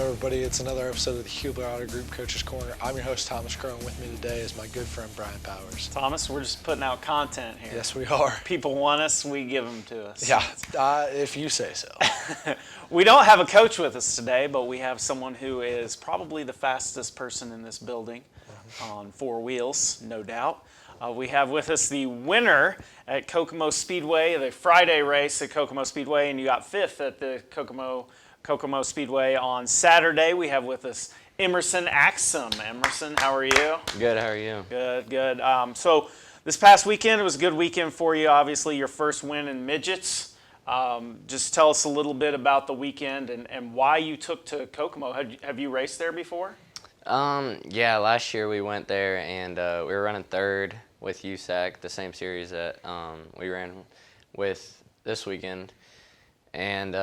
everybody? It's another episode of the Hubler Auto Group Coach's Corner. I'm your host, Thomas Crow, and with me today is my good friend, Brian Powers. Thomas, we're just putting out content here. Yes, we are. People want us, we give them to us. Yeah, if you say so. We don't have a coach with us today, but we have someone who is probably the fastest person in this building on four wheels, no doubt. We have with us the winner at Kokomo Speedway, the Friday race at Kokomo Speedway, and you got fifth at the Kokomo Speedway on Saturday. We have with us Emerson Axsom. Emerson, how are you? Good, how are you? Good, good. So this past weekend, it was a good weekend for you, obviously your first win in midgets. Just tell us a little bit about the weekend and why you took to Kokomo. Have you raced there before? Yeah, last year we went there and we were running third with USAC, the same series that we ran with this weekend. And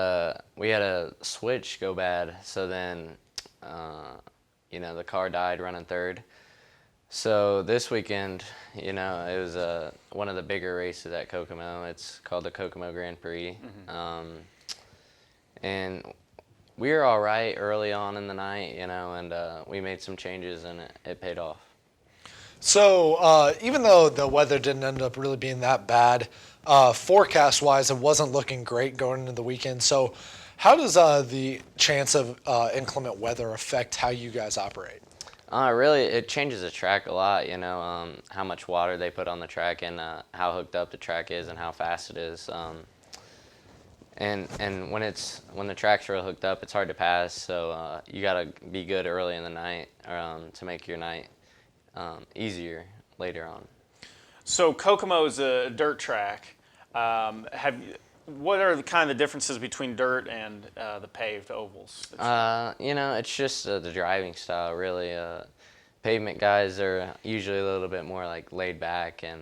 we had a switch go bad, so then, the car died running third. So this weekend, it was one of the bigger races at Kokomo. It's called the Kokomo Grand Prix. And we were all right early on in the night, and we made some changes, and it paid off. So even though the weather didn't end up really being that bad, forecast-wise, it wasn't looking great going into the weekend. So how does the chance of inclement weather affect how you guys operate? Really, it changes the track a lot, how much water they put on the track and how hooked up the track is and how fast it is. And when the track's real hooked up, it's hard to pass, so you got to be good early in the night to make your night easier later on. So Kokomo is a dirt track. What are the kind of differences between dirt and the paved ovals? It's just the driving style, really. Pavement guys are usually a little bit more like laid back and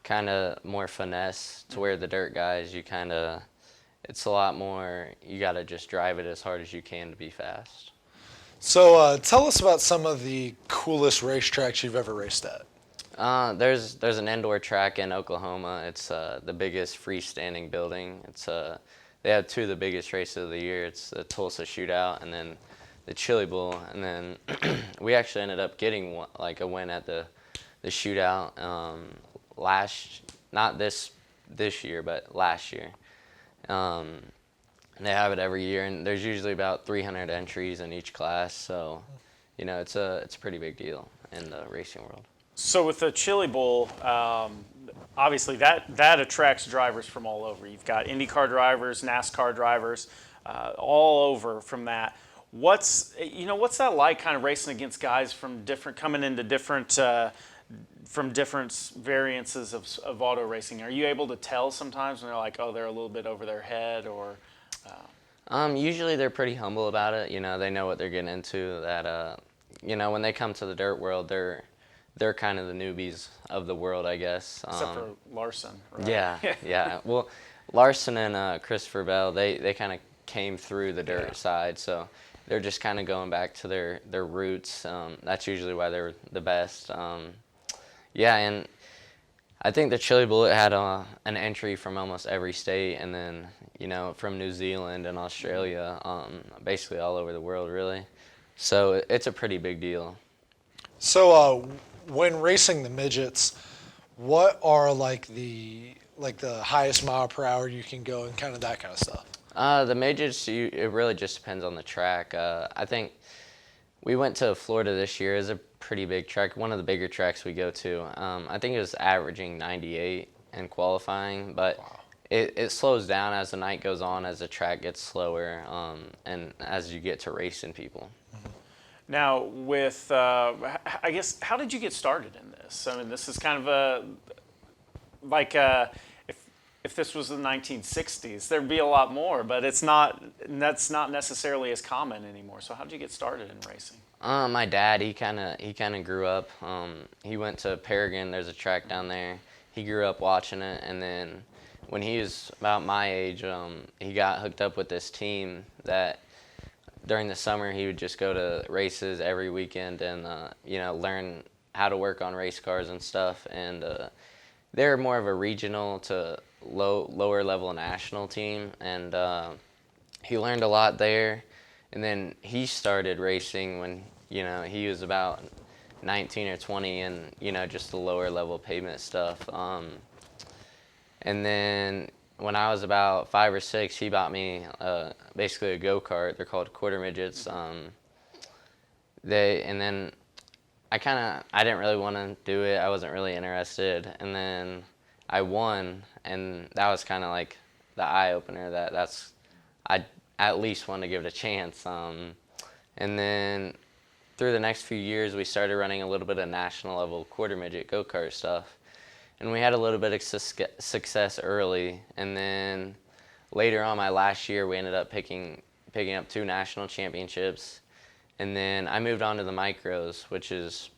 kind of more finesse, to where the dirt guys, it's a lot more, you got to just drive it as hard as you can to be fast. So tell us about some of the coolest racetracks you've ever raced at. There's an indoor track in Oklahoma. It's the biggest freestanding building. They have two of the biggest races of the year. It's the Tulsa Shootout and then the Chili Bowl. And then we actually ended up getting a win at the Shootout not this year, but last year. They have it every year, and there's usually about 300 entries in each class. So, it's a pretty big deal in the racing world. So with the Chili Bowl, obviousthat attracts drivers from all over. You've got IndyCar drivers, NASCAR drivers, all over from that. What's that like, kind of racing against guys from different variances of auto racing? Are you able to tell sometimes when they're like, oh, they're a little bit over their head, or? Usually they're pretty humble about it. They know what they're getting into. That when they come to the dirt world, they're kind of the newbies of the world, I guess. Except for Larson, right? Yeah. Well, Larson and Christopher Bell, they kind of came through the dirt side, so they're just kind of going back to their roots. That's usually why they're the best. And I think the Chili Bullet had an entry from almost every state, and then from New Zealand and Australia, basically all over the world, really. So it's a pretty big deal. So when racing the midgets, what are the highest mile per hour you can go and kind of that kind of stuff? The midgets, it really just depends on the track. I think we went to Florida this year. It's a pretty big track, one of the bigger tracks we go to. I think it was averaging 98 in qualifying, but it slows down as the night goes on, as the track gets slower, and as you get to racing people. Now, with, I guess, how did you get started in this? I mean, this is kind of if this was the 1960s, there'd be a lot more, but that's not necessarily as common anymore. So how did you get started in racing? My dad, he kind of grew up. He went to Paragon. There's a track down there. He grew up watching it, and then when he was about my age, he got hooked up with this team that during the summer he would just go to races every weekend and learn how to work on race cars and stuff. And they're more of a regional to lower level national team, and he learned a lot there. And then he started racing when, he was about 19 or 20 and, just the lower level pavement stuff. And then when I was about 5 or 6, he bought me basically a go-kart. They're called quarter midgets. And then I didn't really want to do it. I wasn't really interested. And then I won, and that was kind of like the eye-opener I at least wanted to give it a chance. And then through the next few years, we started running a little bit of national level quarter midget go-kart stuff. And we had a little bit of success early. And then later on, my last year, we ended up picking up 2 national championships. And then I moved on to the micros, which is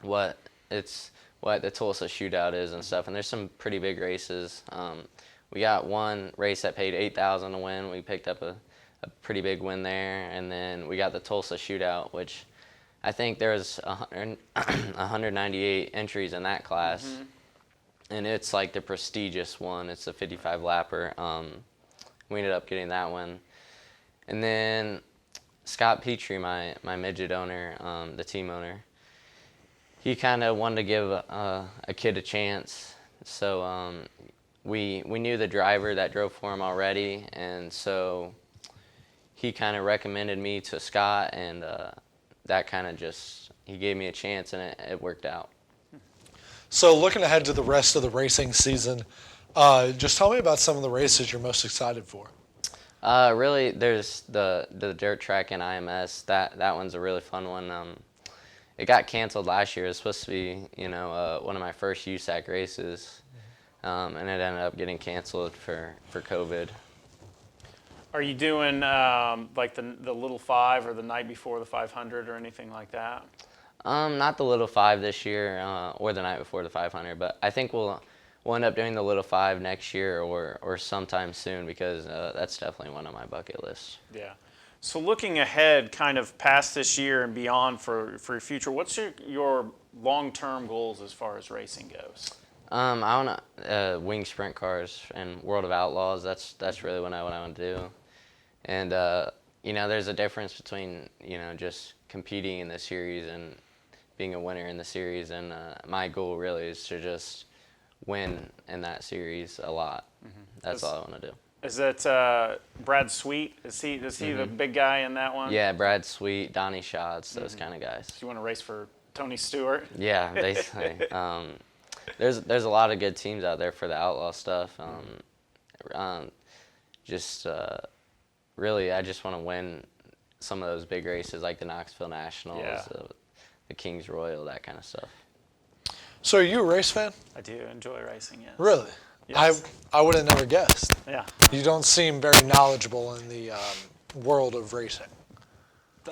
what the Tulsa shootout is and stuff. And there's some pretty big races. We got one race that paid $8,000 to win. We picked up a pretty big win there. And then we got the Tulsa shootout, which I think there was 198 entries in that class. Mm-hmm. And it's like the prestigious one. It's a 55 lapper. We ended up getting that one. And then Scott Petry, my midget owner, the team owner, he kind of wanted to give a kid a chance. So we knew the driver that drove for him already, and so he kind of recommended me to Scott, and that kind of he gave me a chance, and it worked out. So looking ahead to the rest of the racing season, just tell me about some of the races you're most excited for. Really, there's the dirt track in IMS. That one's a really fun one. It got canceled last year. It was supposed to be, one of my first USAC races, and it ended up getting canceled for COVID. Are you doing like the Little 5 or the night before the 500 or anything like that? Not the Little 5 this year or the night before the 500, but I think we'll end up doing the Little 5 next year or sometime soon, because that's definitely one on my bucket list. Yeah. So looking ahead, kind of past this year and beyond for your future, what's your long-term goals as far as racing goes? I want to wing sprint cars and World of Outlaws. That's really what I want to do. And there's a difference between just competing in the series and being a winner in the series. And my goal really is to just win in that series a lot. Mm-hmm. That's all I want to do. Is that Brad Sweet? Is he mm-hmm. the big guy in that one? Yeah, Brad Sweet, Donnie Schatz, those mm-hmm. kind of guys. Do you want to race for Tony Stewart? Yeah, basically. There's a lot of good teams out there for the outlaw stuff. Really, I just want to win some of those big races like the Knoxville Nationals, the Kings Royal, that kind of stuff. So are you a race fan? I do enjoy racing, yes. Really? Yes. I would have never guessed. Yeah. You don't seem very knowledgeable in the world of racing.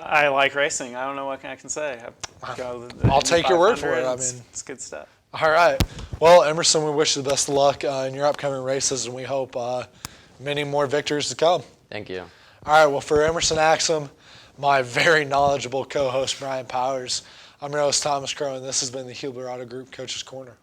I like racing. I don't know what I can say. I'll take your word for it. I mean, it's good stuff. All right. Well, Emerson, we wish you the best of luck in your upcoming races, and we hope many more victories to come. Thank you. All right. Well, for Emerson Axsom, my very knowledgeable co-host, Brian Powers, I'm your host, Thomas Crow, and this has been the Hubler Auto Group Coach's Corner.